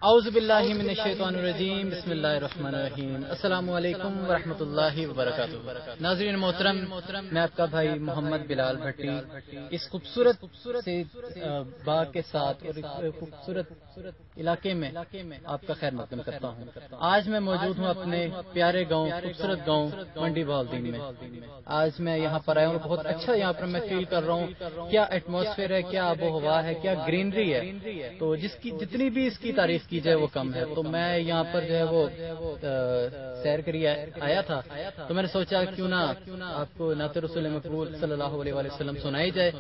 اعوذ باللہ من الشیطان الرجیم، بسم اللہ الرحمن الرحیم۔ السلام علیکم ورحمۃ اللہ وبرکاتہ۔ ناظرین محترم، میں آپ کا بھائی محمد بلال بھٹی اس خوبصورت سے باغ کے ساتھ اور خوبصورت علاقے میں آپ کا خیر مقدم کرتا ہوں۔ آج میں موجود ہوں اپنے پیارے گاؤں، خوبصورت گاؤں منڈی بہاؤالدین میں۔ آج میں یہاں پر آیا ہوں، بہت اچھا یہاں پر میں فیل کر رہا ہوں۔ کیا ایٹماسفیئر ہے، کیا آب و ہوا ہے، کیا گرینری ہے، تو جتنی بھی اس کی تعریف کی جائے وہ کم ہے۔ تو میں یہاں پر جو ہے وہ سیر کریے آیا تھا، تو میں نے سوچا کیوں نہ آپ کو نعت رسول مقبول صلی اللہ علیہ وسلم سنائی جائے۔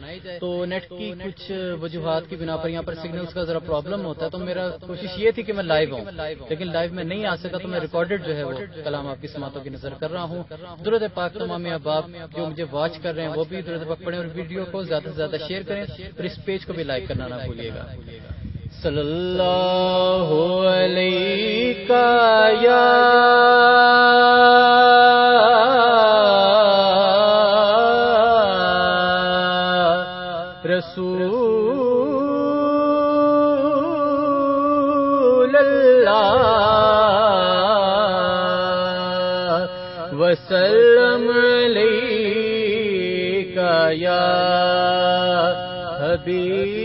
تو نیٹ کی کچھ وجوہات کی بنا پر یہاں پر سگنلز کا ذرا پرابلم ہوتا ہے، تو میرا کوشش یہ تھی کہ میں لائیو آؤں، لیکن لائیو میں نہیں آ سکا، تو میں ریکارڈڈ جو ہے وہ کلام آپ کی سماعتوں کی نظر کر رہا ہوں۔ درود پاک تمام احباب جو مجھے واچ کر رہے ہیں وہ بھی درود پاک پڑھیں اور ویڈیو کو زیادہ سے زیادہ شیئر کریں اور اس پیج کو بھی لائک کرنا نہ بھولیے گا۔ صلی اللہ علیہ یا رسول اللہ وسلم علیک یا حبیب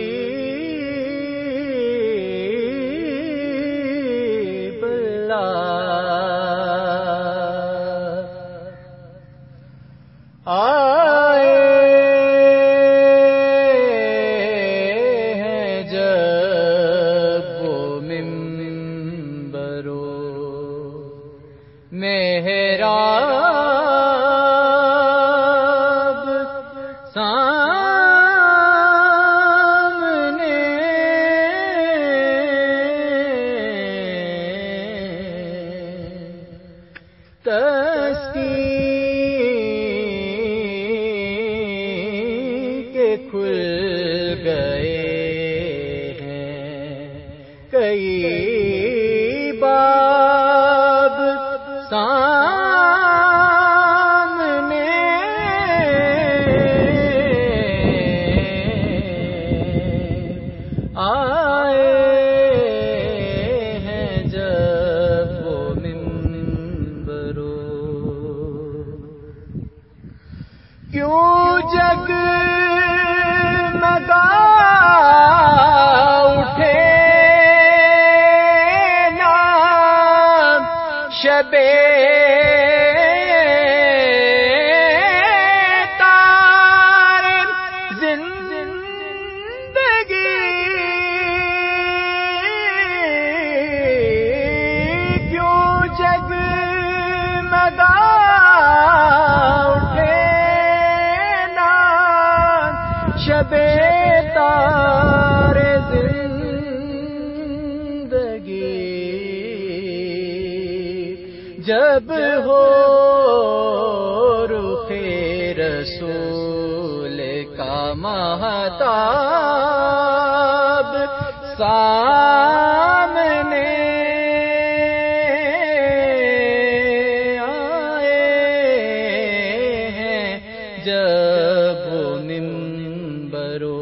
جب ہو رخ رسول کا مہتاب سامنے آئے ہیں، جب منبرو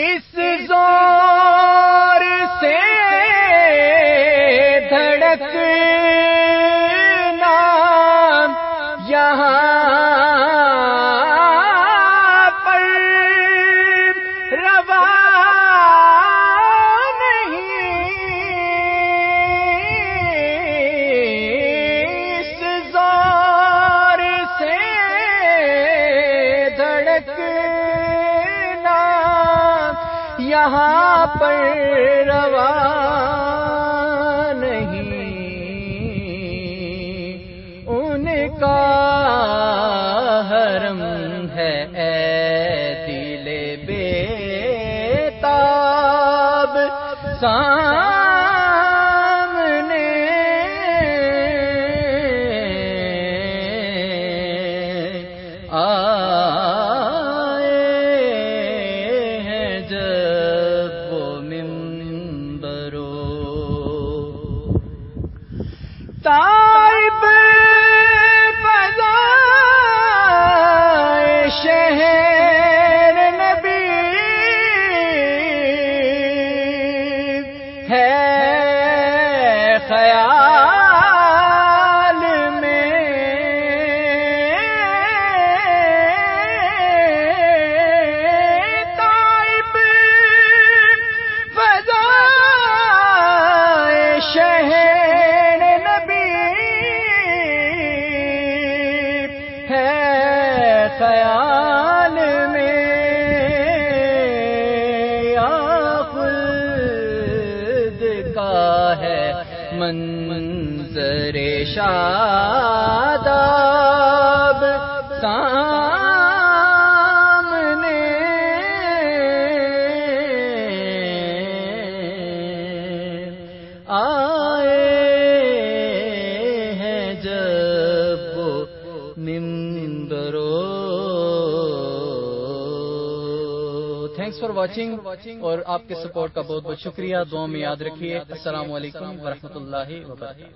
اس زور سے دھڑکنا یہاں پر روا نہیں، اس زور سے دھڑکنا یہاں پر روا کا حرم ہے اے دل بے تاب سامنے آئے ہیں، جب وہ منبرو طائب شہر نبی ہے خیال میں تائب فضائے شہر نبی ہے خیال میں منظر شاداب سامنے آئے ہیں جب وہ منبرو. تھینکس فار واچنگ اور آپ کے سپورٹ کا بہت بہت شکریہ. دعا میں یاد رکھیے. السلام علیکم ورحمۃ اللہ وبرکاتہ.